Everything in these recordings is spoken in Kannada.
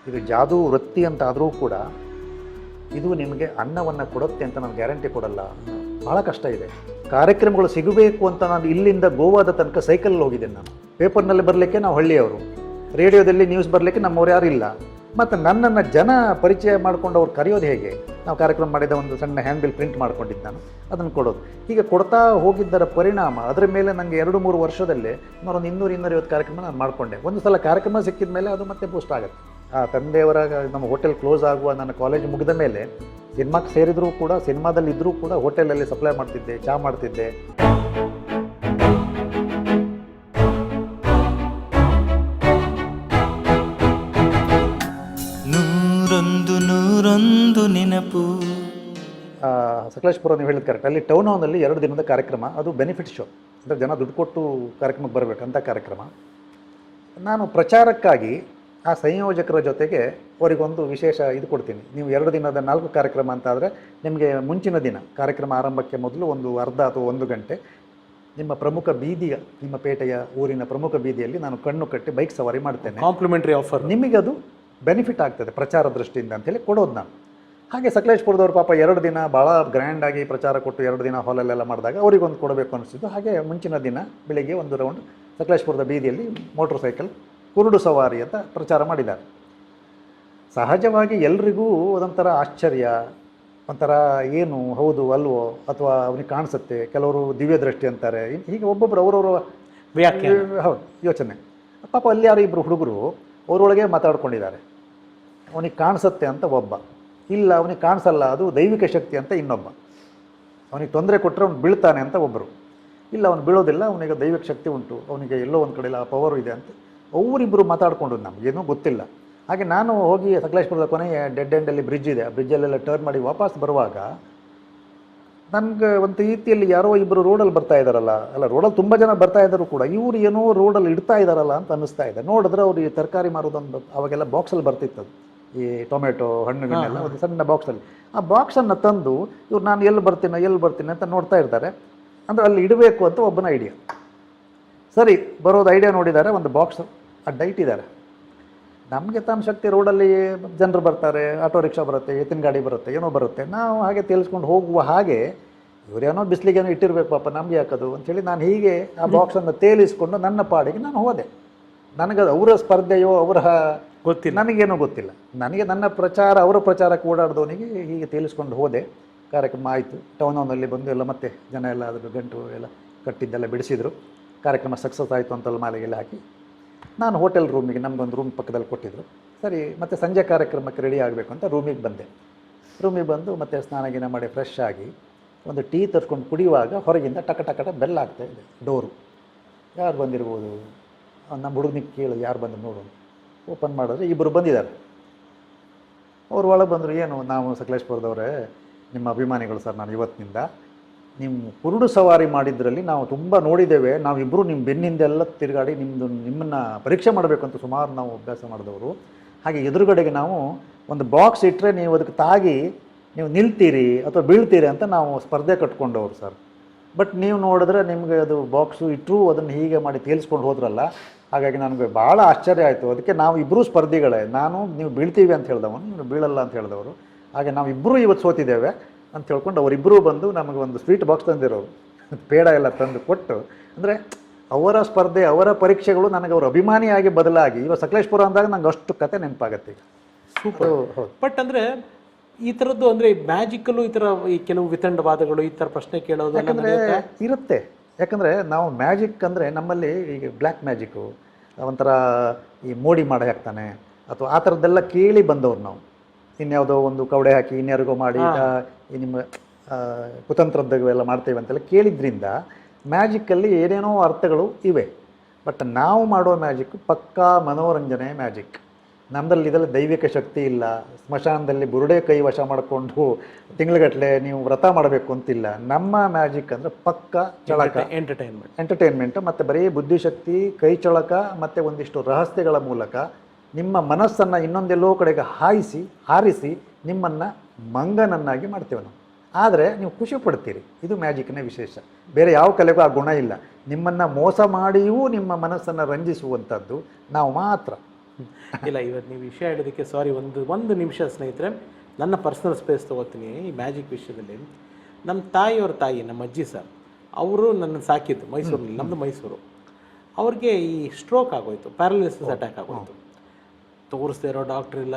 ಇದು ಜಾದೂ ವೃತ್ತಿ ಅಂತ ಆದರೂ ಕೂಡ ಇದು ನಿಮಗೆ ಅನ್ನವನ್ನು ಕೊಡುತ್ತೆ ಅಂತ ನಾನು ಗ್ಯಾರಂಟಿ ಕೊಡಲ್ಲ. ಭಾಳ ಕಷ್ಟ ಇದೆ. ಕಾರ್ಯಕ್ರಮಗಳು ಸಿಗಬೇಕು ಅಂತ ನಾನು ಇಲ್ಲಿಂದ ಗೋವಾದ ತನಕ ಸೈಕಲಲ್ಲಿ ಹೋಗಿದ್ದೇನೆ. ನಾನು ಪೇಪರ್ನಲ್ಲಿ ಬರಲಿಕ್ಕೆ ನಾವು ಹಳ್ಳಿಯವರು, ರೇಡಿಯೋದಲ್ಲಿ ನ್ಯೂಸ್ ಬರಲಿಕ್ಕೆ ನಮ್ಮವ್ರು ಯಾರು ಇಲ್ಲ. ಮತ್ತು ನನ್ನನ್ನು ಜನ ಪರಿಚಯ ಮಾಡ್ಕೊಂಡು ಅವ್ರು ಕರೆಯೋದು ಹೇಗೆ? ನಾವು ಕಾರ್ಯಕ್ರಮ ಮಾಡಿದ ಒಂದು ಸಣ್ಣ ಹ್ಯಾಂಡ್ ಬಿಲ್ ಪ್ರಿಂಟ್ ಮಾಡ್ಕೊಂಡಿದ್ದು ನಾನು, ಅದನ್ನು ಕೊಡೋದು. ಹೀಗೆ ಕೊಡ್ತಾ ಹೋಗಿದ್ದರ ಪರಿಣಾಮ ಅದರ ಮೇಲೆ ನನಗೆ 2-3 ವರ್ಷದಲ್ಲೇ ಸುಮಾರು ಒಂದು 200-250 ಕಾರ್ಯಕ್ರಮ ನಾನು ಮಾಡಿಕೊಂಡೆ. ಒಂದು ಸಲ ಕಾರ್ಯಕ್ರಮ ಸಿಕ್ಕಿದ ಮೇಲೆ ಅದು ಮತ್ತೆ ಬೂಸ್ಟ್ ಆಗುತ್ತೆ. ಆ ತಂದೆಯವರ ನಮ್ಮ ಹೋಟೆಲ್ ಕ್ಲೋಸ್ ಆಗುವ ನನ್ನ ಕಾಲೇಜ್ ಮುಗಿದ ಮೇಲೆ ಸಿನಿಮಾಕ್ಕೆ ಸೇರಿದರೂ ಕೂಡ, ಸಿನಿಮಾದಲ್ಲಿ ಇದ್ದರೂ ಕೂಡ ಹೋಟೆಲಲ್ಲಿ ಸಪ್ಲೈ ಮಾಡ್ತಿದ್ದೆ, ಚಹಾ ಮಾಡ್ತಿದ್ದೆ. ನೂರೊಂದು ನೆನಪು. ಸಕಲೇಶಪುರ ನೀವು ಹೇಳಿದ ಕರೆಕ್ಟ್. ಅಲ್ಲಿ ಟೌನ್ ಹಾಲ್ನಲ್ಲಿ 2 ದಿನದ ಕಾರ್ಯಕ್ರಮ, ಅದು ಬೆನಿಫಿಟ್ ಶೋ, ಅಂದರೆ ಜನ ದುಡ್ಡು ಕೊಟ್ಟು ಕಾರ್ಯಕ್ರಮಕ್ಕೆ ಬರಬೇಕಂತ ಕಾರ್ಯಕ್ರಮ. ನಾನು ಪ್ರಚಾರಕ್ಕಾಗಿ ಆ ಸಂಯೋಜಕರ ಜೊತೆಗೆ ಅವರಿಗೊಂದು ವಿಶೇಷ ಇದು ಕೊಡ್ತೀನಿ. ನೀವು 2 ದಿನದ 4 ಕಾರ್ಯಕ್ರಮ ಅಂತ ಆದರೆ ನಿಮಗೆ ಮುಂಚಿನ ದಿನ ಕಾರ್ಯಕ್ರಮ ಆರಂಭಕ್ಕೆ ಮೊದಲು ಒಂದು ಅರ್ಧ ಅಥವಾ 1 ಗಂಟೆ ನಿಮ್ಮ ಪ್ರಮುಖ ಬೀದಿಯ, ನಿಮ್ಮ ಪೇಟೆಯ ಊರಿನ ಪ್ರಮುಖ ಬೀದಿಯಲ್ಲಿ ನಾನು ಕಣ್ಣು ಕಟ್ಟಿ ಬೈಕ್ ಸವಾರಿ ಮಾಡ್ತೇನೆ. Complementary offer. ನಿಮಗೆ ಅದು ಬೆನಿಫಿಟ್ ಆಗ್ತದೆ ಪ್ರಚಾರ ದೃಷ್ಟಿಯಿಂದ ಅಂತೇಳಿ ಕೊಡೋದು ನಾನು. ಹಾಗೆ ಸಕಲೇಶಪುರದವ್ರು ಪಾಪ 2 ದಿನ ಭಾಳ ಗ್ರ್ಯಾಂಡಾಗಿ ಪ್ರಚಾರ ಕೊಟ್ಟು 2 ದಿನ ಹಾಲಲ್ಲೆಲ್ಲ ಮಾಡಿದಾಗ ಅವರಿಗೊಂದು ಕೊಡಬೇಕು ಅನಿಸಿದ್ದು. ಹಾಗೆ ಮುಂಚಿನ ದಿನ ಬೆಳಿಗ್ಗೆ ಒಂದು ರೌಂಡ್ ಸಕಲೇಶಪುರದ ಬೀದಿಯಲ್ಲಿ ಮೋಟ್ರ್ ಸೈಕಲ್ ಕುರುಡು ಸವಾರಿ ಅಂತ ಪ್ರಚಾರ ಮಾಡಿದ್ದಾರೆ. ಸಹಜವಾಗಿ ಎಲ್ರಿಗೂ ಅದೊಂಥರ ಆಶ್ಚರ್ಯ, ಒಂಥರ ಏನು ಹೌದು ಅಲ್ವೋ ಅಥವಾ ಅವನಿಗೆ ಕಾಣಿಸುತ್ತೆ, ಕೆಲವರು ದಿವ್ಯ ದೃಷ್ಟಿ ಅಂತಾರೆ, ಹೀಗೆ ಒಬ್ಬೊಬ್ಬರು ಅವರವರ ವ್ಯಾಖ್ಯಾನ. ಹೌದು ಯೋಚನೆ. ಪಾಪ ಅಲ್ಲಿ ಯಾರು ಇಬ್ಬರು ಹುಡುಗರು ಅವರೊಳಗೆ ಮಾತಾಡ್ಕೊಂಡಿದ್ದಾರೆ. ಅವನಿಗೆ ಕಾಣಿಸುತ್ತೆ ಅಂತ ಒಬ್ಬ, ಇಲ್ಲ ಅವನಿಗೆ ಕಾಣಿಸಲ್ಲ ಅದು ದೈವಿಕ ಶಕ್ತಿ ಅಂತ ಇನ್ನೊಬ್ಬ, ಅವನಿಗೆ ತೊಂದರೆ ಕೊಟ್ಟರೆ ಅವ್ನು ಬೀಳ್ತಾನೆ ಅಂತ ಒಬ್ಬರು, ಇಲ್ಲ ಅವನು ಬೀಳೋದಿಲ್ಲ ಅವನಿಗೆ ದೈವಿಕ ಶಕ್ತಿ ಉಂಟು, ಅವನಿಗೆ ಎಲ್ಲೋ ಒಂದು ಕಡೆ ಆ ಪವರು ಇದೆ ಅಂತ ಅವರಿಬ್ಬರು ಮಾತಾಡಿಕೊಂಡು ನಮಗೇನೂ ಗೊತ್ತಿಲ್ಲ. ಹಾಗೆ ನಾನು ಹೋಗಿ ಸಕಲೇಶಪುರದ ಕೊನೆಯ ಡೆಡ್ ಎಂಡಲ್ಲಿ ಬ್ರಿಡ್ಜ್ ಇದೆ, ಆ ಬ್ರಿಡ್ಜಲ್ಲೆಲ್ಲ ಟರ್ನ್ ಮಾಡಿ ವಾಪಸ್ ಬರುವಾಗ ನನಗೆ ಒಂದು ರೀತಿಯಲ್ಲಿ ಯಾರೋ ಇಬ್ಬರು ರೋಡಲ್ಲಿ ಬರ್ತಾ ಇದ್ದಾರಲ್ಲ, ಅಲ್ಲ ರೋಡಲ್ಲಿ ತುಂಬ ಜನ ಬರ್ತಾ ಇದ್ದರು ಕೂಡ, ಇವರು ಏನೋ ರೋಡಲ್ಲಿ ಇಡ್ತಾ ಇದ್ದಾರಲ್ಲ ಅಂತ ಅನ್ನಿಸ್ತಾ ಇದೆ. ನೋಡಿದ್ರೆ ಅವ್ರು ಈ ತರಕಾರಿ ಮಾರೋದೊಂದು ಅವಾಗೆಲ್ಲ ಬಾಕ್ಸಲ್ಲಿ ಬರ್ತಿತ್ತದು, ಈ ಟೊಮೆಟೊ ಹಣ್ಣುಗಳನ್ನೆಲ್ಲ ಒಂದು ಸಣ್ಣ ಬಾಕ್ಸಲ್ಲಿ. ಆ ಬಾಕ್ಸನ್ನು ತಂದು ಇವ್ರು ನಾನು ಎಲ್ಲಿ ಬರ್ತೀನಿ ಅಂತ ನೋಡ್ತಾ ಇರ್ತಾರೆ. ಅಂದರೆ ಅಲ್ಲಿ ಇಡಬೇಕು ಅಂತ ಒಬ್ಬನ ಐಡಿಯಾ. ಸರಿ ಬರೋದು ಐಡಿಯಾ ನೋಡಿದ್ದಾರೆ, ಒಂದು ಬಾಕ್ಸ್ ಅಡ್ಡ ಇಟ್ಟಿದ್ದಾರೆ. ನಮಗೆ ತಮ್ಮ ಶಕ್ತಿ, ರೋಡಲ್ಲಿ ಜನರು ಬರ್ತಾರೆ, ಆಟೋ ರಿಕ್ಷಾ ಬರುತ್ತೆ, ಎತ್ತಿನ ಗಾಡಿ ಬರುತ್ತೆ, ಏನೋ ಬರುತ್ತೆ, ನಾವು ಹಾಗೆ ತೇಲಿಸ್ಕೊಂಡು ಹೋಗುವ ಹಾಗೆ ಇವರೇನೋ ಬಿಸಿಲಿಗೇನೋ ಇಟ್ಟಿರ್ಬೇಕು ಪಾಪ ನಮ್ಗೆ ಯಾಕದು ಅಂಥೇಳಿ ನಾನು ಹೀಗೆ ಆ ಬಾಕ್ಸನ್ನು ತೇಲಿಸ್ಕೊಂಡು ನನ್ನ ಪಾಡಿಗೆ ನಾನು ಹೋದೆ. ನನಗೆ ಅವರ ಸ್ಪರ್ಧೆಯೋ ಅವರ ಗೊತ್ತಿಲ್ಲ, ನನಗೇನೋ ಗೊತ್ತಿಲ್ಲ. ನನಗೆ ನನ್ನ ಪ್ರಚಾರ, ಅವರ ಪ್ರಚಾರಕ್ಕೆ ಓಡಾಡಿದವನಿಗೆ ಹೀಗೆ ತೇಲಿಸ್ಕೊಂಡು ಹೋದೆ. ಕಾರ್ಯಕ್ರಮ ಆಯಿತು. ಟೌನ್ ಹಾಲ್ನಲ್ಲಿ ಬಂದು ಎಲ್ಲ ಮತ್ತೆ ಜನ ಎಲ್ಲ ಅದ್ರ ಗಂಟು ಎಲ್ಲ ಕಟ್ಟಿದ್ದೆಲ್ಲ ಬಿಡಿಸಿದರು. ಕಾರ್ಯಕ್ರಮ ಸಕ್ಸಸ್ ಆಯಿತು ಅಂತೆಲ್ಲ ಮಾಲೆಗೆಲ್ಲ ಹಾಕಿ ನಾನು ಹೋಟೆಲ್ ರೂಮಿಗೆ, ನಮಗೊಂದು ರೂಮ್ ಪಕ್ಕದಲ್ಲಿ ಕೊಟ್ಟಿದ್ದರು. ಸರಿ ಮತ್ತೆ ಸಂಜೆ ಕಾರ್ಯಕ್ರಮಕ್ಕೆ ರೆಡಿ ಆಗಬೇಕು ಅಂತ ರೂಮಿಗೆ ಬಂದೆ. ರೂಮಿಗೆ ಬಂದು ಮತ್ತೆ ಸ್ನಾನ ಗಿನ ಮಾಡಿ ಫ್ರೆಶ್ ಆಗಿ ಒಂದು ಟೀ ತರ್ಸ್ಕೊಂಡು ಕುಡಿಯುವಾಗ ಹೊರಗಿಂದ ಟಕ ಬೆಲ್ ಆಗ್ತಾ ಇದೆ ಡೋರು. ಯಾರು ಬಂದಿರ್ಬೋದು, ನಮ್ಮ ಹುಡುಗನಿಗೆ ಕೇಳು ಯಾರು ಬಂದು ನೋಡು. ಓಪನ್ ಮಾಡಿದ್ರೆ ಇಬ್ಬರು ಬಂದಿದ್ದಾರೆ. ಅವ್ರು ಒಳಗೆ ಬಂದರು. ಏನು, ನಾವು ಸಕಲೇಶಪುರದವರೇ, ನಿಮ್ಮ ಅಭಿಮಾನಿಗಳು ಸರ್, ನಾನು ಇವತ್ತಿನಿಂದ ನಿಮ್ಮ ಕುರುಡು ಸವಾರಿ ಮಾಡಿದ್ರಲ್ಲಿ ನಾವು ತುಂಬ ನೋಡಿದ್ದೇವೆ, ನಾವಿಬ್ಬರು ನಿಮ್ಮ ಬೆನ್ನಿಂದೆಲ್ಲ ತಿರುಗಾಡಿ ನಿಮ್ಮನ್ನು ಪರೀಕ್ಷೆ ಮಾಡಬೇಕು ಅಂತ ಸುಮಾರು ನಾವು ಅಭ್ಯಾಸ ಮಾಡಿದವರು. ಹಾಗೆ ಎದುರುಗಡೆಗೆ ನಾವು ಒಂದು ಬಾಕ್ಸ್ ಇಟ್ಟರೆ ನೀವು ಅದಕ್ಕೆ ತಾಗಿ ನೀವು ನಿಲ್ತೀರಿ ಅಥವಾ ಬೀಳ್ತೀರಿ ಅಂತ ನಾವು ಸ್ಪರ್ಧೆ ಕಟ್ಕೊಂಡವರು ಸರ್. ಬಟ್ ನೀವು ನೋಡಿದ್ರೆ ನಿಮಗೆ ಅದು ಬಾಕ್ಸು ಇಟ್ಟರೂ ಅದನ್ನು ಹೀಗೆ ಮಾಡಿ ತೇಲಿಸ್ಕೊಂಡು ಹೋದ್ರಲ್ಲ, ಹಾಗಾಗಿ ನನಗೆ ಭಾಳ ಆಶ್ಚರ್ಯ ಆಯಿತು. ಅದಕ್ಕೆ ನಾವು ಇಬ್ಬರೂ ಸ್ಪರ್ಧಿಗಳೇ. ನೀವು ಬೀಳ್ತೀವಿ ಅಂತ ಹೇಳಿದವನು, ನೀವು ಬೀಳಲ್ಲ ಅಂತ ಹೇಳಿದವರು. ಹಾಗೆ ನಾವಿಬ್ಬರೂ ಇವತ್ತು ಸೋತಿದ್ದೇವೆ ಅಂತ ಹೇಳ್ಕೊಂಡು ಅವರಿಬ್ಬರೂ ಬಂದು ನಮಗೆ ಒಂದು ಸ್ವೀಟ್ ಬಾಕ್ಸ್ ತಂದಿರೋರು, ಪೇಡ ಎಲ್ಲ ತಂದು ಕೊಟ್ಟು, ಅಂದರೆ ಅವರ ಸ್ಪರ್ಧೆ, ಅವರ ಪರೀಕ್ಷೆಗಳು ನನಗೆ ಅವರು ಅಭಿಮಾನಿಯಾಗಿ ಬದಲಾಗಿ ಇವಾಗ ಸಕಲೇಶಪುರ ಅಂದಾಗ ನಂಗೆ ಅಷ್ಟು ಕತೆ ನೆನಪಾಗತ್ತೆ ಈಗ. ಸೂಪರ್. ಹೌದು. ಬಟ್ ಅಂದರೆ ಈ ಥರದ್ದು ಅಂದರೆ ಮ್ಯಾಜಿಕಲ್ಲು ಈ ಥರ ಈ ಕೆಲವು ವಿತಂಡವಾದಗಳು ಈ ಥರ ಪ್ರಶ್ನೆ ಕೇಳೋದು ಯಾಕಂದರೆ ಇರುತ್ತೆ. ಯಾಕಂದರೆ ನಾವು ಮ್ಯಾಜಿಕ್ ಅಂದರೆ ನಮ್ಮಲ್ಲಿ ಈಗ ಬ್ಲ್ಯಾಕ್ ಮ್ಯಾಜಿಕ್ಕು, ಒಂಥರ ಈ ಮೋಡಿ ಮಾಡಿ ಹಾಕ್ತಾನೆ ಅಥವಾ ಆ ಥರದ್ದೆಲ್ಲ ಕೇಳಿ ಬಂದವ್ರು ನಾವು. ಇನ್ಯಾವುದೋ ಒಂದು ಕವಡೆ ಹಾಕಿ ಇನ್ಯಾರಿಗೋ ಮಾಡಿ ಈ ನಿಮ್ಮ ಕುತಂತ್ರದ್ದೆಲ್ಲ ಮಾಡ್ತೇವೆ ಅಂತೆಲ್ಲ ಕೇಳಿದ್ರಿಂದ ಮ್ಯಾಜಿಕ್ಕಲ್ಲಿ ಏನೇನೋ ಅರ್ಥಗಳು ಇವೆ. ಬಟ್ ನಾವು ಮಾಡೋ ಮ್ಯಾಜಿಕ್ ಪಕ್ಕಾ ಮನೋರಂಜನೆ ಮ್ಯಾಜಿಕ್. ನಮ್ಮದಲ್ಲಿ ಇದೆಲ್ಲ ದೈವಿಕ ಶಕ್ತಿ ಇಲ್ಲ. ಸ್ಮಶಾನದಲ್ಲಿ ಬುರುಡೆ ಕೈ ವಶ ಮಾಡಿಕೊಂಡು ತಿಂಗಳಗಟ್ಟಲೆ ನೀವು ವ್ರತ ಮಾಡಬೇಕು ಅಂತಿಲ್ಲ. ನಮ್ಮ ಮ್ಯಾಜಿಕ್ ಅಂದರೆ ಪಕ್ಕ ಚಳಕ, ಎಂಟರ್ಟೈನ್ಮೆಂಟ್ ಮತ್ತು ಬರೀ ಬುದ್ಧಿಶಕ್ತಿ, ಕೈ ಚಳಕ ಮತ್ತು ಒಂದಿಷ್ಟು ರಹಸ್ಯಗಳ ಮೂಲಕ ನಿಮ್ಮ ಮನಸ್ಸನ್ನು ಇನ್ನೊಂದೆಲ್ಲೋ ಕಡೆಗೆ ಹಾರಿಸಿ ನಿಮ್ಮನ್ನು ಮಂಗನನ್ನಾಗಿ ಮಾಡ್ತೇವೆ ನಾವು. ಆದರೆ ನೀವು ಖುಷಿ ಪಡ್ತೀರಿ. ಇದು ಮ್ಯಾಜಿಕ್ನ ವಿಶೇಷ. ಬೇರೆ ಯಾವ ಕಲೆಗೂ ಆ ಗುಣ ಇಲ್ಲ. ನಿಮ್ಮನ್ನು ಮೋಸ ಮಾಡಿಯೂ ನಿಮ್ಮ ಮನಸ್ಸನ್ನು ರಂಜಿಸುವಂಥದ್ದು ನಾವು ಮಾತ್ರ. ಇಲ್ಲ, ಇವತ್ತು ನೀವು ವಿಷಯ ಹೇಳೋದಕ್ಕೆ ಸಾರಿ, ಒಂದು ನಿಮಿಷ ಸ್ನೇಹಿತರೆ, ನನ್ನ ಪರ್ಸ್ನಲ್ ಸ್ಪೇಸ್ ತೊಗೋತೀನಿ ಈ ಮ್ಯಾಜಿಕ್ ವಿಷಯದಲ್ಲಿ. ನಮ್ಮ ತಾಯಿಯವ್ರ ತಾಯಿ, ನಮ್ಮ ಅಜ್ಜಿ ಸರ್, ಅವರು ನನ್ನ ಸಾಕಿದ್ದು ಮೈಸೂರಲ್ಲಿ, ನಮ್ಮದು ಮೈಸೂರು. ಅವ್ರಿಗೆ ಈ ಸ್ಟ್ರೋಕ್ ಆಗೋಯ್ತು, ಪ್ಯಾರಲಿಸಿಸ್ ಅಟ್ಯಾಕ್ ಆಗೋಯ್ತು. ತೋರಿಸ್ದೇ ಇರೋ ಡಾಕ್ಟ್ರ್ ಇಲ್ಲ.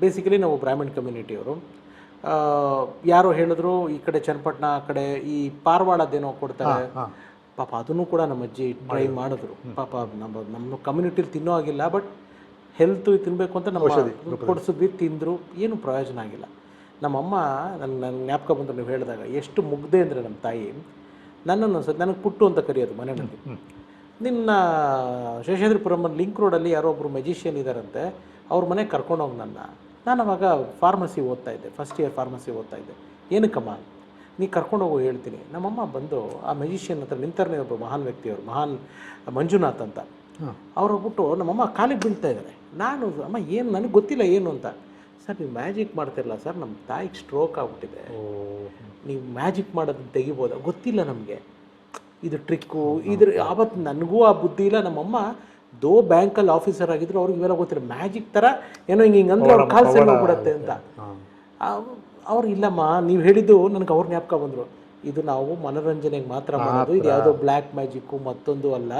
ಬೇಸಿಕಲಿ ನಾವು ಬ್ರಾಹ್ಮಣ್ ಕಮ್ಯುನಿಟಿಯವರು. ಯಾರೋ ಹೇಳಿದ್ರು ಈ ಕಡೆ ಚನ್ನಪಟ್ಟಣ, ಆ ಕಡೆ ಈ ಪಾರವಾಡದೇನೋ ಕೊಡ್ತಾರೆ ಪಾಪ, ಅದನ್ನು ಕೂಡ ನಮ್ಮ ಅಜ್ಜಿ ಟ್ರೈ ಮಾಡಿದ್ರು. ಪಾಪ ನಮ್ಮ ಕಮ್ಯುನಿಟಿಲಿ ತಿನ್ನೋ ಆಗಿಲ್ಲ, ಬಟ್ ಹೆಲ್ತ್ ತಿನ್ನಬೇಕು ಅಂತ ನಮ್ಮ ಕೊಡಿಸಿದ್ವಿ, ತಿಂದರು, ಏನು ಪ್ರಯೋಜನ ಆಗಿಲ್ಲ. ನಮ್ಮಮ್ಮ ನನ್ನ ಜ್ಞಾಪಕ ಬಂದರು ನೀವು ಹೇಳಿದಾಗ, ಎಷ್ಟು ಮುಗ್ದೆ ಅಂದರೆ ನಮ್ಮ ತಾಯಿ ನನ್ನನ್ನು ನನಗೆ ಪುಟ್ಟು ಅಂತ ಕರೆಯೋದು ಮನೆಯಲ್ಲಿ. ನಿನ್ನ ಶೇಷಾದ್ರಿಪುರಮಲ್ಲಿ ಲಿಂಕ್ ರೋಡಲ್ಲಿ ಯಾರೋ ಒಬ್ಬರು ಮೆಜಿಷಿಯನ್ ಇದ್ದಾರಂತೆ, ಅವ್ರ ಮನೆಗೆ ಕರ್ಕೊಂಡೋಗಿ ನಾನು ಅವಾಗ ಫಾರ್ಮಸಿ ಓದ್ತಾ ಇದ್ದೆ, ಫಸ್ಟ್ ಇಯರ್ ಫಾರ್ಮಸಿ ಓದ್ತಾ ಇದ್ದೆ. ಏನಕ್ಕಮ್ಮ, ನೀ ಕರ್ಕೊಂಡೋಗು ಹೇಳ್ತೀನಿ. ನಮ್ಮಮ್ಮ ಬಂದು ಆ ಮೆಜಿಷಿಯನ್ ಹತ್ರ ನಿಂತರನೇ, ಒಬ್ಬ ಮಹಾನ್ ವ್ಯಕ್ತಿಯವರು, ಮಹಾನ್ ಮಂಜುನಾಥ್ ಅಂತ, ಅವ್ರು ಹೋಗ್ಬಿಟ್ಟು ನಮ್ಮಮ್ಮ ಕಾಲಿಗೆ ಬೀಳ್ತಾ ಇದ್ದಾರೆ. ನಾನು, ಅಮ್ಮ ಏನು, ನನಗೆ ಗೊತ್ತಿಲ್ಲ ಏನು ಅಂತ. ಸರ್ ನೀವು ಮ್ಯಾಜಿಕ್ ಮಾಡ್ತಿರಲ್ಲ ಸರ್, ನಮ್ಮ ತಾಯಿಗೆ ಸ್ಟ್ರೋಕ್ ಆಗ್ಬಿಟ್ಟಿದೆ, ನೀವು ಮ್ಯಾಜಿಕ್ ಮಾಡೋದನ್ನ ತೆಗಿಬೋದಾ? ಗೊತ್ತಿಲ್ಲ ನಮಗೆ ಇದು ಟ್ರಿಕ್ಕು, ಇದ್ರ ಆವತ್ತು ನನಗೂ ಆ ಬುದ್ಧಿ ಇಲ್ಲ. ನಮ್ಮಮ್ಮ ಬ್ಯಾಂಕಲ್ಲಿ ಆಫೀಸರ್ ಆಗಿದ್ರು, ಅವ್ರಿಗೆ ಇವೆಲ್ಲ ಗೊತ್ತಿಲ್ಲ. ಮ್ಯಾಜಿಕ್ ಥರ ಏನೋ ಹಿಂಗಂದ್ರೆ ಅವ್ರ ಕಾಲು ಸೆಲ್ ಹೋಗ್ಬಿಡತ್ತೆ ಅಂತ. ಅವ್ರು ಇಲ್ಲಮ್ಮ, ನೀವು ಹೇಳಿದ್ದು ನನಗೆ ಅವ್ರ ಜ್ಞಾಪಕ ಬಂದರು. ಇದು ನಾವು ಮನೋರಂಜನೆಗೆ ಮಾತ್ರ ಮಾಡೋದು, ಇದು ಯಾವುದೋ ಬ್ಲ್ಯಾಕ್ ಮ್ಯಾಜಿಕ್ಕು ಮತ್ತೊಂದು ಅಲ್ಲ,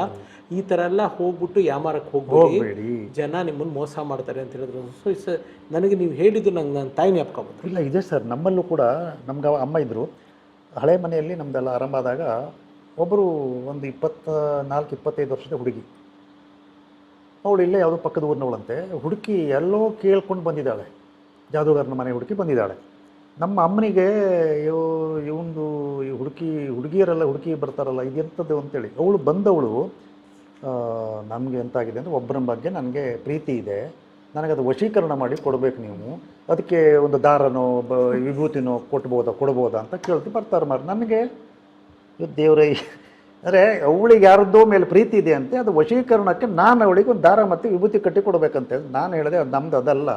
ಈ ಥರ ಎಲ್ಲ ಹೋಗ್ಬಿಟ್ಟು ಯಾಮಾರಕ್ಕೆ ಹೋಗ್ಬೇಡಿ, ಜನ ನಿಮ್ಮನ್ನು ಮೋಸ ಮಾಡ್ತಾರೆ ಅಂತ ಹೇಳಿದ್ರು. ಸೊ ನನಗೆ ನೀವು ಹೇಳಿದ್ದು ನಂಗೆ ನನ್ನ ತಾಯಿ ಜ್ಞಾಪಕ ಬಂದರು. ಇಲ್ಲ, ಇದೆ ಸರ್, ನಮ್ಮಲ್ಲೂ ಕೂಡ ನಮ್ಗೆ ಅಮ್ಮ ಇದ್ದರು. ಹಳೆ ಮನೆಯಲ್ಲಿ ನಮ್ಮದೆಲ್ಲ ಆರಂಭ ಆದಾಗ ಒಬ್ಬರು ಒಂದು 24-25 ವರ್ಷದ ಹುಡುಗಿ, ಅವಳು ಇಲ್ಲೇ ಯಾವುದೋ ಪಕ್ಕದ ಊರಿನವಳಂತೆ. ಹುಡುಕಿ ಎಲ್ಲೋ ಕೇಳ್ಕೊಂಡು ಬಂದಿದ್ದಾಳೆ, ಜಾದೂಗಾರನ ಮನೆ ಹುಡುಕಿ ಬಂದಿದ್ದಾಳೆ. ನಮ್ಮ ಅಮ್ಮನಿಗೆ ಇವಂದು ಹುಡುಗಿಯರೆಲ್ಲ ಹುಡುಕಿ ಬರ್ತಾರಲ್ಲ, ಇದೆಂಥದ್ದು ಅಂತೇಳಿ ಅವಳು ಬಂದವಳು, ನಮಗೆ ಎಂತಾಗಿದೆ ಅಂದರೆ ಒಬ್ಬರ ಬಗ್ಗೆ ನನಗೆ ಪ್ರೀತಿ ಇದೆ, ನನಗದು ವಶೀಕರಣ ಮಾಡಿ ಕೊಡಬೇಕು, ನೀವು ಅದಕ್ಕೆ ಒಂದು ದಾರನೋ ವಿಭೂತಿನೋ ಕೊಡ್ಬೋದಾ ಅಂತ ಕೇಳ್ತು ಬರ್ತಾರೆ. ನನಗೆ ದೇವರೇ, ಅಂದರೆ ಅವಳಿಗೆ ಯಾರದ್ದೋ ಮೇಲೆ ಪ್ರೀತಿ ಇದೆ ಅಂತೆ, ಅದು ವಶೀಕರಣಕ್ಕೆ ನಾನು ಅವಳಿಗೆ ಒಂದು ದಾರ ಮತ್ತು ವಿಭೂತಿ ಕಟ್ಟಿ ಕೊಡಬೇಕಂತೆ. ನಾನು ಹೇಳಿದೆ, ಅದು ನಮ್ದು ಅದಲ್ಲ,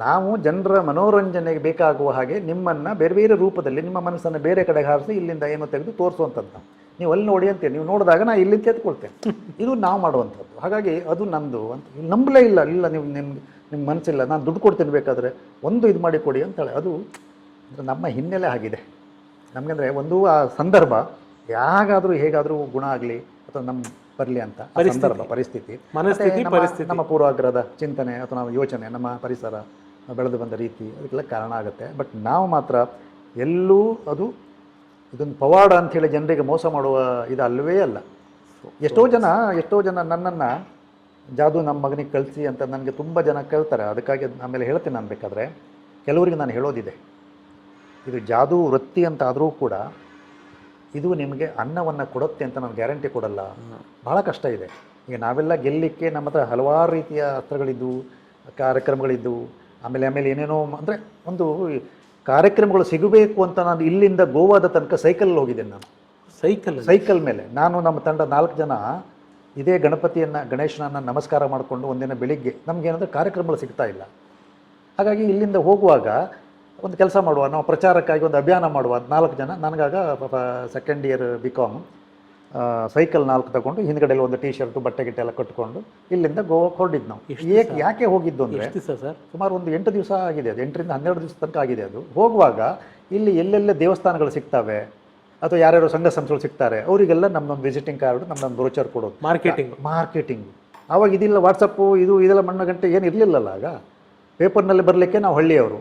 ನಾವು ಜನರ ಮನೋರಂಜನೆಗೆ ಬೇಕಾಗುವ ಹಾಗೆ ನಿಮ್ಮನ್ನು ಬೇರೆ ಬೇರೆ ರೂಪದಲ್ಲಿ ನಿಮ್ಮ ಮನಸ್ಸನ್ನು ಬೇರೆ ಕಡೆಗೆ ಹಾರಿಸಿ ಇಲ್ಲಿಂದ ಏನೋ ತೆಗೆದು ತೋರಿಸುವಂಥದ್ದು. ನೀವು ಅಲ್ಲಿ ನೋಡಿ ಅಂತೇಳಿ ನೀವು ನೋಡಿದಾಗ ನಾನು ಇಲ್ಲಿಂದ ತೆಗೆದುಕೊಳ್ತೇನೆ, ಇದು ನಾವು ಮಾಡುವಂಥದ್ದು. ಹಾಗಾಗಿ ಅದು ನಮ್ಮದು ಅಂತ ನಂಬಲೇ ಇಲ್ಲ. ನೀವು ನಿಮ್ಮ ಮನಸ್ಸಿಲ್ಲ, ನಾನು ದುಡ್ಡು ಕೊಡ್ತೀನಿ ಬೇಕಾದರೆ ಒಂದು ಇದು ಮಾಡಿ ಕೊಡಿ ಅಂತೇಳಿ. ಅದು ನಮ್ಮ ಹಿನ್ನೆಲೆ ಆಗಿದೆ ನಮಗಂದರೆ, ಒಂದು ಆ ಸಂದರ್ಭ ಯಾಗಾದರೂ ಹೇಗಾದರೂ ಗುಣ ಆಗಲಿ ಅಥವಾ ನಮ್ಮ ಬರಲಿ ಅಂತ ಸಂದರ್ಭ, ಪರಿಸ್ಥಿತಿ, ನಮ್ಮ ಪೂರ್ವಾಗ್ರಹದ ಚಿಂತನೆ ಅಥವಾ ನಮ್ಮ ಯೋಚನೆ, ನಮ್ಮ ಪರಿಸರ ಬೆಳೆದು ಬಂದ ರೀತಿ, ಅದಕ್ಕೆಲ್ಲ ಕಾರಣ ಆಗುತ್ತೆ. ಬಟ್ ನಾವು ಮಾತ್ರ ಎಲ್ಲೂ ಇದೊಂದು ಪವಾಡ ಅಂಥೇಳಿ ಜನರಿಗೆ ಮೋಸ ಮಾಡುವ ಇದು ಅಲ್ಲವೇ ಅಲ್ಲ. ಎಷ್ಟೋ ಜನ ನನ್ನನ್ನು ಜಾದು ನಮ್ಮ ಮಗನಿಗೆ ಕಳಿಸಿ ಅಂತ ನನಗೆ ತುಂಬ ಜನ ಕೇಳ್ತಾರೆ. ಅದಕ್ಕಾಗಿ ಆಮೇಲೆ ಹೇಳ್ತೀನಿ, ನಾನು ಬೇಕಾದರೆ ಕೆಲವರಿಗೆ ನಾನು ಹೇಳೋದಿದೆ, ಇದು ಜಾದು ವೃತ್ತಿ ಅಂತ ಆದರೂ ಕೂಡ ಇದು ನಿಮಗೆ ಅನ್ನವನ್ನು ಕೊಡುತ್ತೆ ಅಂತ ನಾನು ಗ್ಯಾರಂಟಿ ಕೊಡಲ್ಲ. ಭಾಳ ಕಷ್ಟ ಇದೆ. ಈಗ ನಾವೆಲ್ಲ ಗೆಲ್ಲಲಿಕ್ಕೆ ನಮ್ಮ ಹತ್ರ ಹಲವಾರು ರೀತಿಯ ಅಸ್ತ್ರಗಳಿದ್ದು, ಕಾರ್ಯಕ್ರಮಗಳಿದ್ದು, ಆಮೇಲೆ ಏನೇನೋ ಅಂದರೆ ಒಂದು ಕಾರ್ಯಕ್ರಮಗಳು ಸಿಗಬೇಕು ಅಂತ ನಾನು ಇಲ್ಲಿಂದ ಗೋವಾದ ತನಕ ಸೈಕಲ್ ಹೋಗಿದ್ದೇನೆ. ನಾನು ಸೈಕಲ್ ಮೇಲೆ ನಾನು ನಮ್ಮ ತಂಡ 4 ಜನ ಇದೇ ಗಣೇಶನನ್ನು ನಮಸ್ಕಾರ ಮಾಡಿಕೊಂಡು ಒಂದಿನ ಬೆಳಿಗ್ಗೆ ನಮಗೇನಂದರೆ ಕಾರ್ಯಕ್ರಮಗಳು ಸಿಗ್ತಾ ಇಲ್ಲ. ಹಾಗಾಗಿ ಇಲ್ಲಿಂದ ಹೋಗುವಾಗ ಒಂದು ಕೆಲಸ ಮಾಡುವ, ನಾವು ಪ್ರಚಾರಕ್ಕಾಗಿ ಒಂದು ಅಭಿಯಾನ ಮಾಡುವ 4 ಜನ. ನನಗಾಗ ಸೆಕೆಂಡ್ ಇಯರ್ BCom, ಸೈಕಲ್ 4 ತಗೊಂಡು ಹಿಂದ್ಗಡೆಯಲ್ಲಿ ಒಂದು ಟೀ ಶರ್ಟು ಬಟ್ಟೆ ಗಿಟ್ಟೆ ಎಲ್ಲ ಕಟ್ಕೊಂಡು ಇಲ್ಲಿಂದ ಗೋವಾಕ್ಕೆ ಹೊರಡಿದ್ದು ನಾವು. ಯಾಕೆ ಹೋಗಿದ್ದು ಅಂದರೆ ಸುಮಾರು ಒಂದು 8 ದಿವಸ ಆಗಿದೆ, ಅದು 8 ರಿಂದ 12 ದಿವಸ ತನಕ ಆಗಿದೆ. ಅದು ಹೋಗುವಾಗ ಇಲ್ಲಿ ಎಲ್ಲೆಲ್ಲ ದೇವಸ್ಥಾನಗಳು ಸಿಗ್ತವೆ ಅಥವಾ ಯಾರ್ಯಾರು ಸಂಘ ಸಂಸ್ಥೆಗಳು ಸಿಗ್ತಾರೆ, ಅವರಿಗೆಲ್ಲ ನಮ್ಮದೊಂದು ವಿಸಿಟಿಂಗ್ ಕಾರ್ಡು, ನಮ್ಮದೊಂದು ಬ್ರೋಚರ್ ಕೊಡೋದು. ಮಾರ್ಕೆಟಿಂಗ್ ಆವಾಗ ಇದಿಲ್ಲ, ವಾಟ್ಸಪ್ಪು ಇದೆಲ್ಲ ಮಣ್ಣು ಗಂಟೆ ಏನು ಇರಲಿಲ್ಲಲ್ಲ. ಆಗ ಪೇಪರ್ನಲ್ಲಿ ಬರಲಿಕ್ಕೆ ನಾವು ಹಳ್ಳಿಯವರು,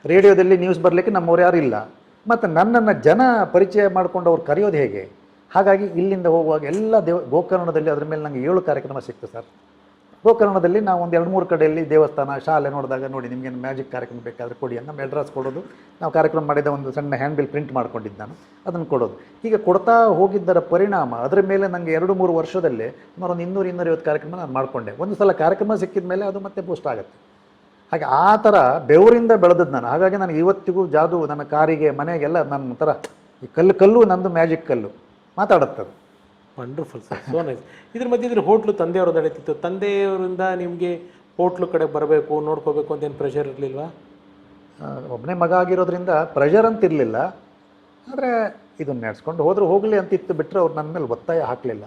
ರೇಡಿಯೋದಲ್ಲಿ ನ್ಯೂಸ್ ಬರಲಿಕ್ಕೆ ನಮ್ಮವ್ರು ಯಾರು ಇಲ್ಲ. ಮತ್ತು ನನ್ನನ್ನು ಜನ ಪರಿಚಯ ಮಾಡ್ಕೊಂಡು ಅವ್ರು ಕರೆಯೋದು ಹೇಗೆ? ಹಾಗಾಗಿ ಇಲ್ಲಿಂದ ಹೋಗುವಾಗ ಎಲ್ಲ ಗೋಕರ್ಣದಲ್ಲಿ ಅದ್ರ ಮೇಲೆ ನನಗೆ 7 ಕಾರ್ಯಕ್ರಮ ಸಿಕ್ತು ಸರ್. ಗೋಕರ್ಣದಲ್ಲಿ ನಾವು ಒಂದು 2-3 ಕಡೆಯಲ್ಲಿ ದೇವಸ್ಥಾನ, ಶಾಲೆ ನೋಡಿದಾಗ, ನೋಡಿ ನಿಮಗೇನು ಮ್ಯಾಜಿಕ್ ಕಾರ್ಯಕ್ರಮ ಬೇಕಾದರೆ ಕೊಡಿ ಅಂತ ನಮ್ಮ ಅಡ್ರೆಸ್ ಕೊಡೋದು. ನಾವು ಕಾರ್ಯಕ್ರಮ ಮಾಡಿದ ಒಂದು ಸಣ್ಣ ಹ್ಯಾಂಡ್ ಬಿಲ್ ಪ್ರಿಂಟ್ ಮಾಡ್ಕೊಂಡಿದ್ದು ನಾನು, ಅದನ್ನು ಕೊಡೋದು. ಹೀಗೆ ಕೊಡ್ತಾ ಹೋಗಿದ್ದರ ಪರಿಣಾಮ ಅದರ ಮೇಲೆ ನನಗೆ 2-3 ವರ್ಷದಲ್ಲಿ ಸುಮಾರು ಒಂದು 200-250 ಕಾರ್ಯಕ್ರಮ ನಾನು ಮಾಡಿಕೊಂಡೆ. ಒಂದು ಸಲ ಕಾರ್ಯಕ್ರಮ ಸಿಕ್ಕಿದ ಮೇಲೆ ಅದು ಮತ್ತೆ ಬೂಸ್ಟ್ ಆಗುತ್ತೆ. ಹಾಗೆ ಆ ಥರ ಬೆವರಿಂದ ಬೆಳೆದದ್ದು ನಾನು. ಹಾಗಾಗಿ ನನಗೆ ಇವತ್ತಿಗೂ ಜಾದು ನನ್ನ ಕಾರಿಗೆ, ಮನೆಗೆಲ್ಲ ನನ್ನ ಥರ ಈ ಕಲ್ಲು ನಂದು ಮ್ಯಾಜಿಕ್ ಕಲ್ಲು ಮಾತಾಡುತ್ತದೆ. Wonderful sir, so nice. ಇದ್ರ ಮಧ್ಯೆ ಇದ್ರ ಹೋಟ್ಲು ತಂದೆಯವ್ರದ್ದು ನಡೀತಿತ್ತು. ತಂದೆಯವರಿಂದ ನಿಮಗೆ ಹೋಟ್ಲು ಕಡೆ ಬರಬೇಕು, ನೋಡ್ಕೋಬೇಕು ಅಂತ ಏನು ಪ್ರೆಷರ್ ಇರಲಿಲ್ವಾ? ಒಬ್ಬನೇ ಮಗ ಆಗಿರೋದ್ರಿಂದ ಪ್ರೆಷರ್ ಅಂತ ಇರಲಿಲ್ಲ. ಆದರೆ ಇದನ್ನು ನಡೆಸ್ಕೊಂಡು ಹೋದರೂ ಹೋಗಲಿ ಅಂತಿತ್ತು ಬಿಟ್ಟರೆ ಅವ್ರು ನನ್ನ ಮೇಲೆ ಒತ್ತಾಯ ಹಾಕಲಿಲ್ಲ.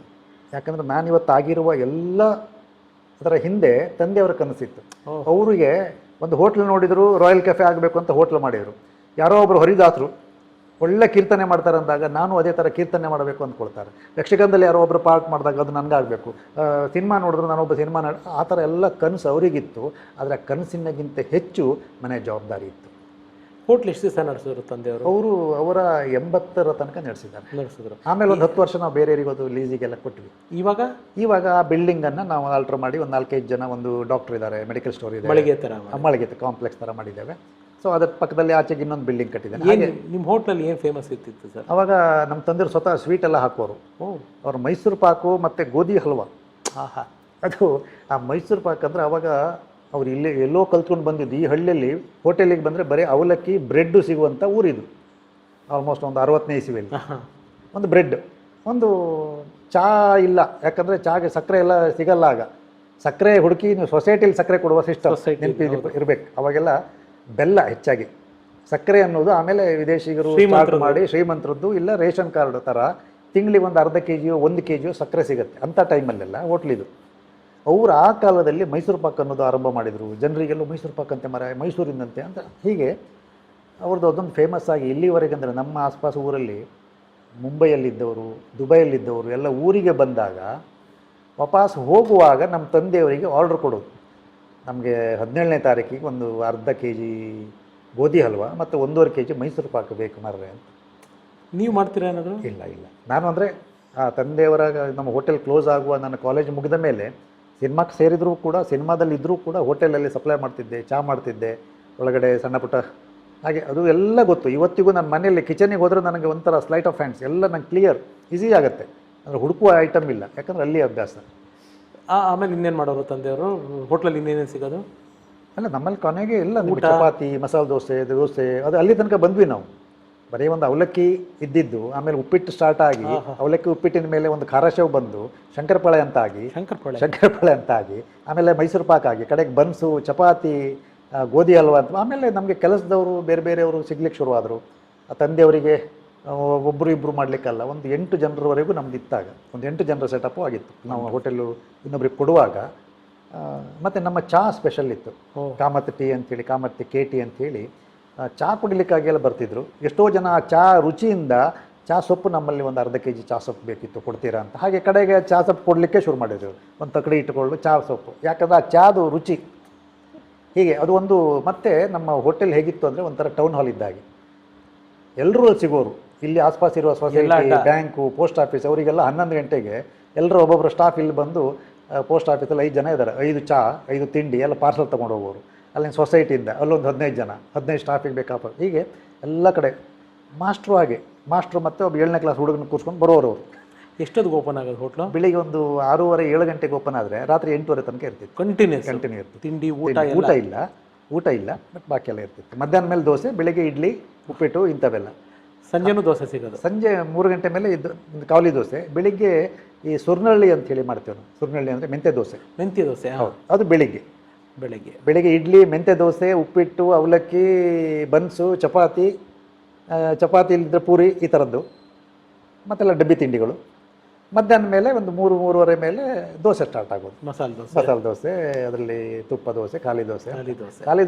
ಯಾಕಂದರೆ ನಾನಿವತ್ತು ಆಗಿರುವ ಎಲ್ಲ ಅದರ ಹಿಂದೆ ತಂದೆಯವರ ಕನಸಿತ್ತು. ಅವರಿಗೆ ಒಂದು ಹೋಟ್ಲ್ ನೋಡಿದ್ರು, ರಾಯಲ್ ಕೆಫೆ ಆಗಬೇಕು ಅಂತ ಹೋಟ್ಲ್ ಮಾಡಿದರು. ಯಾರೋ ಒಬ್ಬರು ಹರಿದಾಸರು ಒಳ್ಳೆ ಕೀರ್ತನೆ ಮಾಡ್ತಾರೆ ಅಂದಾಗ ನಾನು ಅದೇ ಥರ ಕೀರ್ತನೆ ಮಾಡಬೇಕು ಅಂದ್ಕೊಳ್ತಾರೆ. ಯಕ್ಷಗಾನದಲ್ಲಿ ಯಾರೋ ಒಬ್ಬರು ಪಾರ್ಟ್ ಮಾಡಿದಾಗ ಅದು ನನಗಾಗಬೇಕು. ಸಿನಿಮಾ ನೋಡಿದ್ರು ನಾನೊಬ್ಬ ಸಿನಿಮಾ ಆ ಥರ ಎಲ್ಲ ಕನಸು ಅವರಿಗಿತ್ತು. ಆದರೆ ಕನಸಿನಗಿಂತ ಹೆಚ್ಚು ಮನೆ ಜವಾಬ್ದಾರಿ ಇತ್ತು. ಹೋಟ್ಲ್ ಎಷ್ಟು ದಿವಸ ನಡೆಸಿದ್ರು ತಂದೆಯವರು? ಅವರು ಅವರ 80ರ ತನಕ ನಡೆಸಿದ್ರು. ಆಮೇಲೆ ಒಂದು 10 ವರ್ಷ ನಾವು ಬೇರೆಯವರಿಗೆ ಅದು ಲೀಸಿಗೆಲ್ಲ ಕೊಟ್ವಿ. ಇವಾಗ ಆ ಬಿಲ್ಡಿಂಗನ್ನು ನಾವು ಆಲ್ಟ್ರ್ ಮಾಡಿ ಒಂದು 4-5 ಜನ, ಒಂದು ಡಾಕ್ಟರ್ ಇದ್ದಾರೆ, ಮೆಡಿಕಲ್ ಸ್ಟೋರ್ ಇದೆ, ಮಳಿಗೆ ಕಾಂಪ್ಲೆಕ್ಸ್ ಥರ ಮಾಡಿದ್ದೇವೆ. ಸೊ ಅದ್ರ ಪಕ್ಕದಲ್ಲಿ ಆಚೆಗೆ ಇನ್ನೊಂದು ಬಿಲ್ಡಿಂಗ್ ಕಟ್ಟಿದ್ದೇನೆ. ಹಾಗೆ ನಿಮ್ಮ ಹೋಟ್ಲಲ್ಲಿ ಏನು ಫೇಮಸ್ ಇರ್ತಿತ್ತು ಸರ್? ಅವಾಗ ನಮ್ಮ ತಂದೆಯವರು ಸ್ವತಃ ಸ್ವೀಟ್ ಎಲ್ಲ ಹಾಕೋರು. ಅವ್ರು ಮೈಸೂರು ಪಾಕು ಮತ್ತು ಗೋಧಿ ಹಲ್ವಾ. ಅದು ಆ ಮೈಸೂರು ಪಾಕ್ ಅಂದರೆ ಅವಾಗ ಅವ್ರು ಇಲ್ಲಿ ಎಲ್ಲೋ ಕಲ್ತ್ಕೊಂಡು ಬಂದಿದ್ದು. ಈ ಹಳ್ಳಿಯಲ್ಲಿ ಹೋಟೆಲಿಗೆ ಬಂದರೆ ಬರೀ ಅವಲಕ್ಕಿ ಬ್ರೆಡ್ಡು ಸಿಗುವಂಥ ಊರಿದು. ಆಲ್ಮೋಸ್ಟ್ ಒಂದು 60ನೇ ಇಸವಿಯಲ್ಲಿ ಒಂದು ಬ್ರೆಡ್, ಒಂದು ಚಹಾ ಇಲ್ಲ, ಯಾಕಂದರೆ ಚಹಾಗೆ ಸಕ್ಕರೆ ಎಲ್ಲ ಸಿಗಲ್ಲ. ಆಗ ಸಕ್ಕರೆ ಹುಡುಕಿ ನೀವು ಸೊಸೈಟಿಲಿ ಸಕ್ಕರೆ ಕೊಡುವ ಸಿಸ್ಟಮ್ ಇರಬೇಕು. ಅವಾಗೆಲ್ಲ ಬೆಲ್ಲ ಹೆಚ್ಚಾಗಿ, ಸಕ್ಕರೆ ಅನ್ನೋದು ಆಮೇಲೆ ವಿದೇಶಿಗರು ಸ್ಟಾರ್ಟ್ ಮಾಡಿ ಶ್ರೀಮಂತರದ್ದು ಇಲ್ಲ ರೇಷನ್ ಕಾರ್ಡ್ ಥರ ತಿಂಗಳಿಗೆ ಒಂದು ಅರ್ಧ kg 1 kg ಸಕ್ಕರೆ ಸಿಗುತ್ತೆ. ಅಂಥ ಟೈಮಲ್ಲೆಲ್ಲ ಹೋಟ್ಲಿದು. ಅವರು ಆ ಕಾಲದಲ್ಲಿ ಮೈಸೂರು ಪಾಕ್ ಅನ್ನೋದು ಆರಂಭ ಮಾಡಿದರು. ಜನರಿಗೆಲ್ಲ ಮೈಸೂರು ಪಾಕ್ ಅಂತೆ ಮೈಸೂರಿನಂತೆ ಅಂತ. ಹೀಗೆ ಅವ್ರದ್ದು ಅದೊಂದು ಫೇಮಸ್ ಆಗಿ ಇಲ್ಲಿವರೆಗೆ. ಅಂದರೆ ನಮ್ಮ ಆಸ್ಪಾಸ್ ಊರಲ್ಲಿ ಮುಂಬೈಯಲ್ಲಿದ್ದವರು, ದುಬೈಯಲ್ಲಿದ್ದವರು ಎಲ್ಲ ಊರಿಗೆ ಬಂದಾಗ ವಾಪಸ್ ಹೋಗುವಾಗ ನಮ್ಮ ತಂದೆಯವರಿಗೆ ಆರ್ಡ್ರ್ ಕೊಡೋದು. ನಮಗೆ 17ನೇ ತಾರೀಕಿಗೆ ಒಂದು ಅರ್ಧ kg ಗೋಧಿ ಹಲ್ವಾ ಮತ್ತು 1.5 kg ಮೈಸೂರು ಪಾಕ್ ಬೇಕು ಮಾರ್ರೆ ಅಂತ. ನೀವು ಮಾಡ್ತೀರಾ ಏನಾದರೂ? ಇಲ್ಲ, ನಾನು ಅಂದರೆ ಆ ತಂದೆಯವರ ನಮ್ಮ ಹೋಟೆಲ್ ಕ್ಲೋಸ್ ಆಗುವ ನನ್ನ ಕಾಲೇಜ್ ಮುಗಿದ ಮೇಲೆ ಸಿನಿಮಾಕ್ಕೆ ಸೇರಿದರೂ ಕೂಡ, ಸಿನಿಮಾದಲ್ಲಿ ಇದ್ದರೂ ಕೂಡ ಹೋಟೆಲಲ್ಲಿ ಸಪ್ಲೈ ಮಾಡ್ತಿದ್ದೆ, ಚಹಾ ಮಾಡ್ತಿದ್ದೆ, ಒಳಗಡೆ ಸಣ್ಣ ಪುಟ್ಟ ಹಾಗೆ ಅದು ಎಲ್ಲ ಗೊತ್ತು. ಇವತ್ತಿಗೂ ನನ್ನ ಮನೆಯಲ್ಲಿ ಕಿಚನಿಗೆ ಹೋದರೆ ನನಗೆ ಒಂಥರ ಸ್ಲೈಟ್ ಆಫ್ ಹ್ಯಾಂಡ್ಸ್ ಎಲ್ಲ ನಂಗೆ ಕ್ಲಿಯರ್, ಈಸಿ ಆಗುತ್ತೆ. ಅಂದರೆ ಹುಡುಕುವ ಐಟಮ್ ಇಲ್ಲ, ಯಾಕಂದರೆ ಅಲ್ಲಿ ಅಭ್ಯಾಸ. ಆಮೇಲೆ ಇನ್ನೇನು ಮಾಡೋರು ತಂದೆಯವರು ಹೋಟ್ಲಲ್ಲಿ? ಇನ್ನೇನೇನು ಸಿಗೋದು? ಅಲ್ಲ, ನಮ್ಮಲ್ಲಿ ಕೊನೆಗೆ ಎಲ್ಲ ಚಪಾತಿ, ಮಸಾಲೆ ದೋಸೆ ಅದು ಅಲ್ಲಿ ತನಕ ಬಂದ್ವಿ ನಾವು. ಬರೀ ಒಂದು ಅವಲಕ್ಕಿ ಇದ್ದಿದ್ದು, ಆಮೇಲೆ ಉಪ್ಪಿಟ್ಟು ಸ್ಟಾರ್ಟ್ ಆಗಿ, ಅವಲಕ್ಕಿ ಉಪ್ಪಿಟ್ಟಿನ ಮೇಲೆ ಒಂದು ಖಾರ ಶೇವ್ ಬಂದು ಶಂಕರಪಾಳೆ ಅಂತ ಆಗಿ, ಆಮೇಲೆ ಮೈಸೂರು ಪಾಕ್ ಆಗಿ, ಕಡೆಗೆ ಬನ್ಸು, ಚಪಾತಿ, ಗೋಧಿ ಹಲ್ವಾ ಅಂತ. ಆಮೇಲೆ ನಮಗೆ ಕೆಲಸದವರು ಬೇರೆಯವರು ಸಿಗ್ಲಿಕ್ಕೆ ಶುರುವಾದರು. ಆ ತಂದೆಯವರಿಗೆ ಒಬ್ಬರು ಇಬ್ಬರು ಮಾಡಲಿಕ್ಕಲ್ಲ, ಒಂದು 8 ಜನರವರೆಗೂ ನಮ್ದು ಇತ್ತಾಗ. ಒಂದು 8 ಜನರ ಸೆಟಪ್ಪು ಆಗಿತ್ತು ನಾವು ಹೋಟೆಲು ಇನ್ನೊಬ್ರಿಗೆ ಕೊಡುವಾಗ. ಮತ್ತು ನಮ್ಮ ಚಹಾ ಸ್ಪೆಷಲ್ ಇತ್ತು, ಕಾಮತ್ ಟೀ ಅಂತೇಳಿ, ಕಾಮತ್ KT ಅಂತೇಳಿ. ಚಹಾ ಕುಡಿಲಿಕ್ಕಾಗೆಲ್ಲ ಬರ್ತಿದ್ರು. ಎಷ್ಟೋ ಜನ ಆ ಚಹಾ ರುಚಿಯಿಂದ ಚಹಾ ಸೊಪ್ಪು ನಮ್ಮಲ್ಲಿ ಒಂದು ಅರ್ಧ kg ಚಹಾ ಸೊಪ್ಪು ಬೇಕಿತ್ತು, ಕೊಡ್ತೀರಾ ಅಂತ. ಹಾಗೆ ಕಡೆಗೆ ಚಹಾ ಸೊಪ್ಪು ಕೊಡಲಿಕ್ಕೆ ಶುರು ಮಾಡಿದ್ರು. ಒಂದು ತಕಡಿ ಇಟ್ಟುಕೊಳ್ಳು ಚಹಾ ಸೊಪ್ಪು, ಯಾಕಂದರೆ ಆ ಚಹಾದು ರುಚಿ. ಹೀಗೆ ಅದು ಒಂದು. ಮತ್ತು ನಮ್ಮ ಹೋಟೆಲ್ ಹೇಗಿತ್ತು ಅಂದರೆ ಒಂಥರ ಟೌನ್ ಹಾಲ್ ಇದ್ದಾಗೆ, ಎಲ್ಲರೂ ಅಲ್ಲಿ ಸಿಗೋರು. ಇಲ್ಲಿ ಆಸ್ಪಾಸ್ ಇರುವ ಸೊಸೈಟಿ, ಬ್ಯಾಂಕು, ಪೋಸ್ಟ್ ಆಫೀಸ್ ಅವರಿಗೆಲ್ಲ 11 ಗಂಟೆಗೆ ಎಲ್ಲರೂ ಒಬ್ಬೊಬ್ಬರು ಸ್ಟಾಫ್ ಇಲ್ಲಿ ಬಂದು, ಪೋಸ್ಟ್ ಆಫೀಸಲ್ಲಿ 5 ಜನ ಇದ್ದಾರೆ, 5 ಚಹಾ 5 ತಿಂಡಿ ಎಲ್ಲ ಪಾರ್ಸಲ್ ತೊಗೊಂಡು ಹೋಗೋರು. ಅಲ್ಲಿನ ಸೊಸೈಟಿಯಿಂದ ಅಲ್ಲೊಂದು 15 ಜನ, 15 ಸ್ಟಾಫಿಗೆ ಬೇಕಾಪ. ಹೀಗೆ ಎಲ್ಲ ಕಡೆ ಮಾಸ್ಟ್ರು. ಹಾಗೆ ಮಾಸ್ಟ್ರು ಮತ್ತು ಒಬ್ಬ 7ನೇ ಕ್ಲಾಸ್ ಹುಡುಗನ ಕೂರ್ಸ್ಕೊಂಡು ಬರೋರು ಅವರು. ಎಷ್ಟೊತ್ತಿಗೆ ಓಪನ್ ಆಗೋದು ಹೋಟ್ಲು? ಬೆಳಿಗ್ಗೆ ಒಂದು 6:30-7 ಗಂಟೆಗೆ ಓಪನ್ ಆದರೆ ರಾತ್ರಿ 8:30 ತನಕ ಇರ್ತಿತ್ತು. ಕಂಟಿನ್ಯೂ ಇರ್ತಿತ್ತು. ತಿಂಡಿ ಊಟ ಇಲ್ಲ ಬಟ್ ಬಾಕಿ ಎಲ್ಲ ಇರ್ತಿತ್ತು. ಮಧ್ಯಾಹ್ನ ಮೇಲೆ ದೋಸೆ, ಬೆಳಿಗ್ಗೆ ಇಡ್ಲಿ, ಉಪ್ಪಿಟ್ಟು ಇಂಥವೆಲ್ಲ. ಸಂಜೆನೂ ದೋಸೆ ಸಿಗೋದು. ಸಂಜೆ 3 ಗಂಟೆ ಮೇಲೆ ಇದು ಕಾವಲಿ ದೋಸೆ. ಬೆಳಿಗ್ಗೆ ಈ ಸುರ್ನಳ್ಳಿ ಅಂತ ಹೇಳಿ ಮಾಡ್ತೇವೆ ನಾವು. ಸುರ್ನಳ್ಳಿ ಅಂದರೆ ಮೆಂತ್ಯ ದೋಸೆ. ಹೌದು, ಅದು ಬೆಳಿಗ್ಗೆ ಇಡ್ಲಿ, ಮೆಂತ್ಯ ದೋಸೆ, ಉಪ್ಪಿಟ್ಟು, ಅವಲಕ್ಕಿ, ಬನ್ಸು, ಚಪಾತಿ ಇಲ್ಲದ್ರೆ ಪೂರಿ, ಈ ಥರದ್ದು ಮತ್ತೆಲ್ಲ ಡಬ್ಬಿ ತಿಂಡಿಗಳು. ಮಧ್ಯಾಹ್ನ ಮೇಲೆ ಒಂದು 3-3:30 ಮೇಲೆ ದೋಸೆ ಸ್ಟಾರ್ಟ್ ಆಗೋದು. ಮಸಾಲೆ ದೋಸೆ, ಅದರಲ್ಲಿ ತುಪ್ಪ ದೋಸೆ, ಖಾಲಿ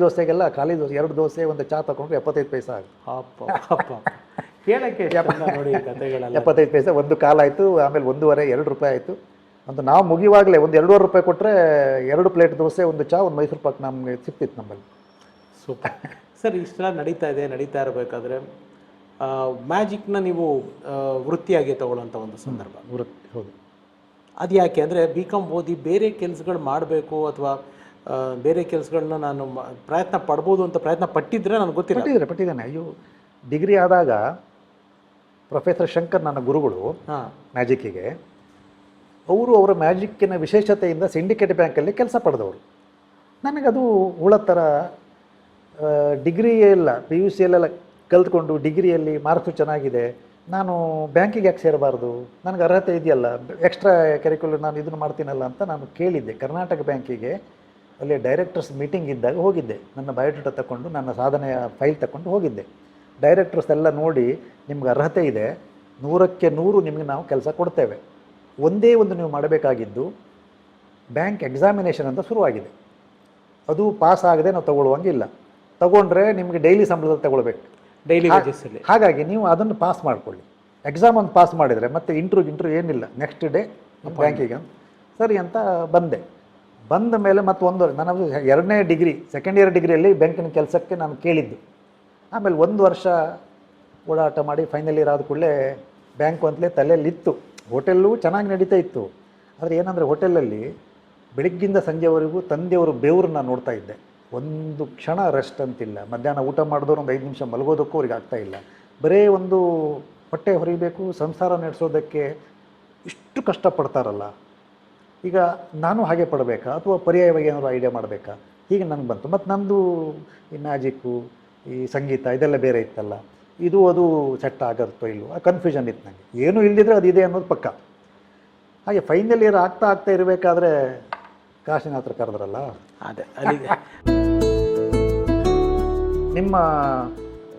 ದೋಸೆಗೆಲ್ಲ ಖಾಲಿ ದೋಸೆ 2 ದೋಸೆ, ಒಂದು ಚಹಾ ತಗೊಂಡ್ರೆ 75 ಪೈಸೆ ಆಗುತ್ತೆ. 75 ಪೈಸೆ ಒಂದು ಕಾಲ ಆಯಿತು. ಆಮೇಲೆ 1.5 2 ರೂಪಾಯಿ ಆಯಿತು. ಒಂದು ನಾವು ಮುಗಿಯುವಾಗಲೇ ಒಂದು 2.5 ರೂಪಾಯಿ ಕೊಟ್ಟರೆ 2 ಪ್ಲೇಟ್ ದೋಸೆ, ಒಂದು ಚಹಾ, ಒಂದು ಮೈಸೂರು ಪಾಕ್ ನಮಗೆ ಸಿಗ್ತಿತ್ತು ನಮ್ಮಲ್ಲಿ. Super sir. ಇಷ್ಟೆಲ್ಲ ನಡೀತಾ ಇರಬೇಕಾದ್ರೆ ಮ್ಯಾಜಿಕ್ನ ನೀವು ವೃತ್ತಿಯಾಗಿ ತಗೊಳ್ಳೋಂಥ ಒಂದು ಸಂದರ್ಭ. ಹೌದು. ಅದು ಯಾಕೆ ಅಂದರೆ BCom ಓದಿ ಬೇರೆ ಕೆಲಸಗಳು ಮಾಡಬೇಕು ಅಥವಾ ಬೇರೆ ಕೆಲಸಗಳನ್ನ ನಾನು ಪ್ರಯತ್ನ ಪಡ್ಬೋದು ಅಂತ ಪ್ರಯತ್ನ ಪಟ್ಟಿದ್ರೆ ನನಗೆ ಗೊತ್ತಿಲ್ಲ. ಪಟ್ಟಿದ್ದೇನೆ. ಅಯ್ಯೋ, ಡಿಗ್ರಿ ಆದಾಗ ಪ್ರೊಫೆಸರ್ ಶಂಕರ್ ನನ್ನ ಗುರುಗಳು ಮ್ಯಾಜಿಕ್ಕಿಗೆ. ಅವರ ಮ್ಯಾಜಿಕ್ಕಿನ ವಿಶೇಷತೆಯಿಂದ ಸಿಂಡಿಕೇಟ್ ಬ್ಯಾಂಕಲ್ಲಿ ಕೆಲಸ ಪಡೆದವರು. ನನಗದು ಹುಳ ಥರ ಡಿಗ್ರಿ ಇಲ್ಲ, PUC ಯಲ್ಲೆಲ್ಲ ಕಲ್ತ್ಕೊಂಡು ಡಿಗ್ರಿಯಲ್ಲಿ ಮಾರ್ಕ್ಸು ಚೆನ್ನಾಗಿದೆ, ನಾನು ಬ್ಯಾಂಕಿಗೆ ಯಾಕೆ ಸೇರಬಾರ್ದು, ನನಗೆ ಅರ್ಹತೆ ಇದೆಯಲ್ಲ, ಎಕ್ಸ್ಟ್ರಾ ಕರಿಕ್ಯುಲರ್ ನಾನು ಇದನ್ನು ಮಾಡ್ತೀನಲ್ಲ ಅಂತ ನಾನು ಕೇಳಿದ್ದೆ. ಕರ್ನಾಟಕ ಬ್ಯಾಂಕಿಗೆ ಅಲ್ಲಿ ಡೈರೆಕ್ಟರ್ಸ್ ಮೀಟಿಂಗ್ ಇದ್ದಾಗ ಹೋಗಿದ್ದೆ. ನನ್ನ ಬಯೋಡೇಟಾ ತಗೊಂಡು, ನನ್ನ ಸಾಧನೆಯ ಫೈಲ್ ತಗೊಂಡು ಹೋಗಿದ್ದೆ. ಡೈರೆಕ್ಟರ್ಸ್ ಎಲ್ಲ ನೋಡಿ, ನಿಮ್ಗೆ ಅರ್ಹತೆ ಇದೆ, 100ಕ್ಕೆ 100 ನಿಮಗೆ ನಾವು ಕೆಲಸ ಕೊಡ್ತೇವೆ. ಒಂದೇ ಒಂದು ನೀವು ಮಾಡಬೇಕಾಗಿದ್ದು, ಬ್ಯಾಂಕ್ ಎಕ್ಸಾಮಿನೇಷನ್ ಅಂತ ಶುರುವಾಗಿದೆ. ಅದು ಪಾಸ್ ಆಗದೆ ನಾವು ತಗೊಳ್ಳುವಂಗಿಲ್ಲ. ತಗೊಂಡ್ರೆ ನಿಮಗೆ ಡೈಲಿ ಸಂಬಳದಲ್ಲಿ ತಗೊಳ್ಬೇಕು. ಡೈಲಿ ವೇಜಸ್ಸಲ್ಲಿ. ಹಾಗಾಗಿ ನೀವು ಅದನ್ನು ಪಾಸ್ ಮಾಡಿಕೊಳ್ಳಿ. ಎಕ್ಸಾಮ್ ಒಂದು ಪಾಸ್ ಮಾಡಿದರೆ ಮತ್ತೆ ಇಂಟ್ರ್ಯೂ ಏನಿಲ್ಲ, ನೆಕ್ಸ್ಟ್ ಡೇ ಬ್ಯಾಂಕಿಗೆ ಸರಿ ಅಂತ ಬಂದೆ. ಬಂದ ಮೇಲೆ ಮತ್ತೊಂದು ನಾನು 2ನೇ ಡಿಗ್ರಿ ಸೆಕೆಂಡ್ ಇಯರ್ ಡಿಗ್ರಿಯಲ್ಲಿ ಬ್ಯಾಂಕಿನ ಕೆಲಸಕ್ಕೆ ನಾನು ಕೇಳಿದ್ದು. ಆಮೇಲೆ 1 ವರ್ಷ ಓಡಾಟ ಮಾಡಿ ಫೈನಲ್ ಇಯರ್ ಆದ ಕೂಡಲೇ ಬ್ಯಾಂಕು ಅಂತಲೇ ತಲೆಯಲ್ಲಿತ್ತು. ಹೋಟೆಲ್ಲು ಚೆನ್ನಾಗಿ ನಡೀತಾ ಇತ್ತು. ಆದರೆ ಏನಂದರೆ ಹೋಟೆಲಲ್ಲಿ ಬೆಳಗ್ಗಿಂದ ಸಂಜೆವರೆಗೂ ತಂದೆಯವರು ಬೆವರನ್ನ ನೋಡ್ತಾ ಇದ್ದೆ. ಒಂದು ಕ್ಷಣ ರೆಸ್ಟ್ ಅಂತಿಲ್ಲ. ಮಧ್ಯಾಹ್ನ ಊಟ ಮಾಡಿದವರು ಒಂದು 5 ನಿಮಿಷ ಮಲಗೋದಕ್ಕೂ ಅವ್ರಿಗೆ ಆಗ್ತಾಯಿಲ್ಲ. ಬರೀ ಒಂದು ಹೊಟ್ಟೆ ಹೊರಿಬೇಕು, ಸಂಸಾರ ನಡೆಸೋದಕ್ಕೆ ಇಷ್ಟು ಕಷ್ಟಪಡ್ತಾರಲ್ಲ. ಈಗ ನಾನು ಹಾಗೆ ಪಡಬೇಕಾ ಅಥವಾ ಪರ್ಯಾಯವಾಗಿ ಏನಾದರೂ ಐಡಿಯಾ ಮಾಡಬೇಕಾ, ಹೀಗೆ ನನಗೆ ಬಂತು. ಮತ್ತು ನಮ್ಮದು ಈ ಮ್ಯಾಜಿಕ್ಕು, ಈ ಸಂಗೀತ ಇದೆಲ್ಲ ಬೇರೆ ಇತ್ತಲ್ಲ, ಇದು ಅದು ಸೆಟ್ ಆಗುತ್ತೋ ಇಲ್ಲವೋ ಆ ಕನ್ಫ್ಯೂಷನ್ ಇತ್ತು ನನಗೆ. ಏನೂ ಇಲ್ಲದಿದ್ದರೆ ಅದಿದೆ ಅನ್ನೋದು ಪಕ್ಕ. ಹಾಗೆ ಫೈನಲ್ ಇಯರ್ ಆಗ್ತಾ ಇರಬೇಕಾದ್ರೆ ಕಾಶಿನಾಥ್ರು ಕರೆದ್ರಲ್ಲ, ಅದೇ ಅಲ್ಲಿಗೆ ನಿಮ್ಮ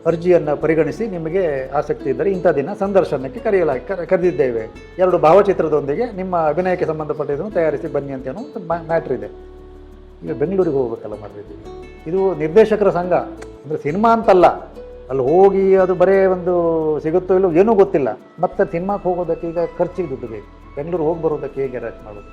ಅರ್ಜಿಯನ್ನು ಪರಿಗಣಿಸಿ ನಿಮಗೆ ಆಸಕ್ತಿ ಇದ್ದರೆ ಇಂಥ ದಿನ ಸಂದರ್ಶನಕ್ಕೆ ಕರೆದಿದ್ದೇವೆ, 2 ಭಾವಚಿತ್ರದೊಂದಿಗೆ ನಿಮ್ಮ ಅಭಿನಯಕ್ಕೆ ಸಂಬಂಧಪಟ್ಟಿದ್ದನ್ನು ತಯಾರಿಸಿ ಬನ್ನಿ ಅಂತ ಏನೋ ಒಂದು ಮ್ಯಾಟ್ರ್ ಇದೆ. ಈಗ ಬೆಂಗಳೂರಿಗೆ ಹೋಗ್ಬೇಕಲ್ಲ ಮಾಡಿದ್ದೀವಿ. ಇದು ನಿರ್ದೇಶಕರ ಸಂಘ ಅಂದರೆ ಸಿನಿಮಾ ಅಂತಲ್ಲ, ಅಲ್ಲಿ ಹೋಗಿ ಅದು ಬರೇ ಒಂದು ಸಿಗುತ್ತೋ ಇಲ್ಲೋ ಏನೂ ಗೊತ್ತಿಲ್ಲ. ಮತ್ತು ಸಿನಿಮಾಕ್ಕೆ ಹೋಗೋದಕ್ಕೆ ಈಗ ಖರ್ಚಿಗೆ ದುಡ್ಡು ಬೇಕು. ಬೆಂಗಳೂರು ಹೋಗಿ ಬರೋದಕ್ಕೆ ಹೇಗೆ ಅರೇಂಜ್ ಮಾಡೋದು?